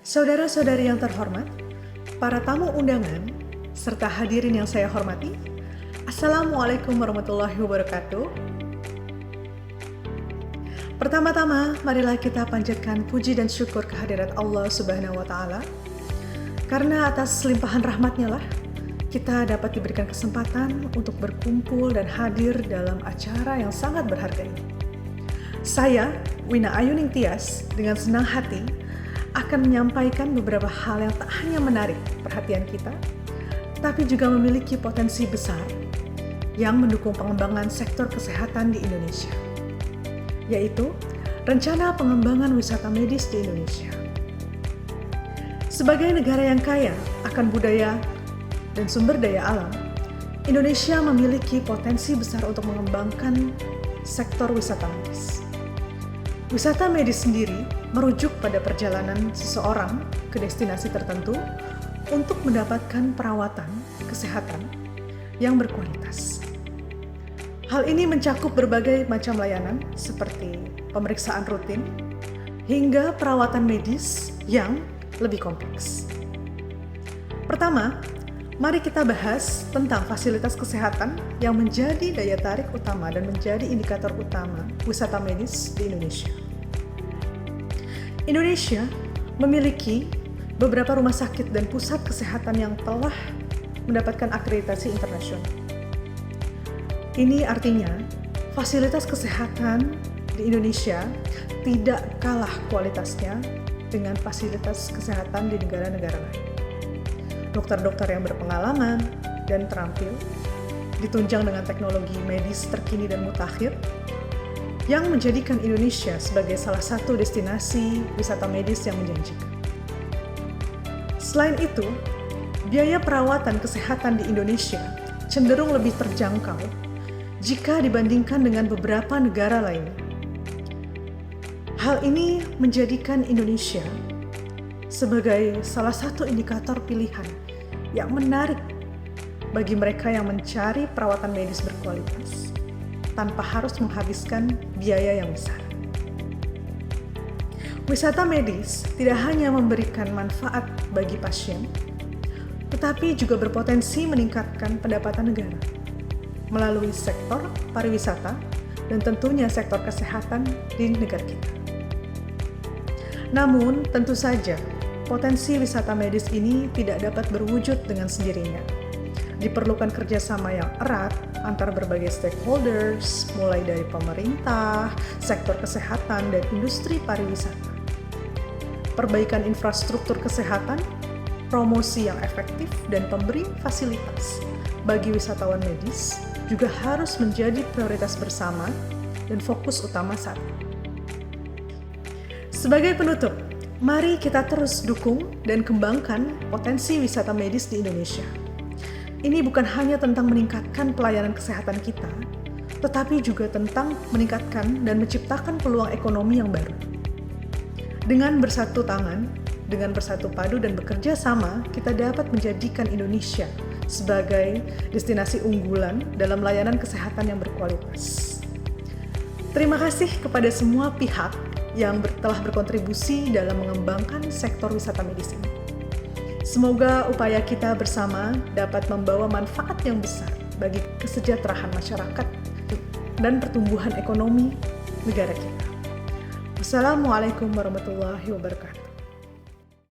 Saudara-saudari yang terhormat, para tamu undangan, serta hadirin yang saya hormati, Assalamualaikum warahmatullahi wabarakatuh. Pertama-tama, marilah kita panjatkan puji dan syukur kehadirat Allah Subhanahu wa Ta'ala, karena atas limpahan rahmat-Nya lah kita dapat diberikan kesempatan untuk berkumpul dan hadir dalam acara yang sangat berharga ini. Saya, Wina Ayuning Tias, dengan senang hati akan menyampaikan beberapa hal yang tak hanya menarik perhatian kita, tapi juga memiliki potensi besar yang mendukung pengembangan sektor kesehatan di Indonesia, yaitu rencana pengembangan wisata medis di Indonesia. Sebagai negara yang kaya akan budaya dan sumber daya alam, Indonesia memiliki potensi besar untuk mengembangkan sektor wisata medis. Wisata medis sendiri merujuk pada perjalanan seseorang ke destinasi tertentu untuk mendapatkan perawatan kesehatan yang berkualitas. Hal ini mencakup berbagai macam layanan seperti pemeriksaan rutin hingga perawatan medis yang lebih kompleks. Pertama, mari kita bahas tentang fasilitas kesehatan yang menjadi daya tarik utama dan menjadi indikator utama wisata medis di Indonesia. Indonesia memiliki beberapa rumah sakit dan pusat kesehatan yang telah mendapatkan akreditasi internasional. Ini artinya fasilitas kesehatan di Indonesia tidak kalah kualitasnya dengan fasilitas kesehatan di negara-negara lain. Dokter-dokter yang berpengalaman dan terampil, ditunjang dengan teknologi medis terkini dan mutakhir, yang menjadikan Indonesia sebagai salah satu destinasi wisata medis yang menjanjikan. Selain itu, biaya perawatan kesehatan di Indonesia cenderung lebih terjangkau jika dibandingkan dengan beberapa negara lainnya. Hal ini menjadikan Indonesia sebagai salah satu indikator pilihan yang menarik bagi mereka yang mencari perawatan medis berkualitas tanpa harus menghabiskan biaya yang besar. Wisata medis tidak hanya memberikan manfaat bagi pasien, tetapi juga berpotensi meningkatkan pendapatan negara melalui sektor pariwisata dan tentunya sektor kesehatan di negara kita. Namun, tentu saja potensi wisata medis ini tidak dapat berwujud dengan sendirinya. Diperlukan kerjasama yang erat antara berbagai stakeholders, mulai dari pemerintah, sektor kesehatan, dan industri pariwisata. Perbaikan infrastruktur kesehatan, promosi yang efektif, dan pemberi fasilitas bagi wisatawan medis juga harus menjadi prioritas bersama dan fokus utama saat ini. Sebagai penutup, mari kita terus dukung dan kembangkan potensi wisata medis di Indonesia. Ini bukan hanya tentang meningkatkan pelayanan kesehatan kita, tetapi juga tentang meningkatkan dan menciptakan peluang ekonomi yang baru. Dengan bersatu tangan, dengan bersatu padu dan bekerja sama, kita dapat menjadikan Indonesia sebagai destinasi unggulan dalam layanan kesehatan yang berkualitas. Terima kasih kepada semua pihak yang telah berkontribusi dalam mengembangkan sektor wisata medis ini. Semoga upaya kita bersama dapat membawa manfaat yang besar bagi kesejahteraan masyarakat dan pertumbuhan ekonomi negara kita. Wassalamualaikum warahmatullahi wabarakatuh.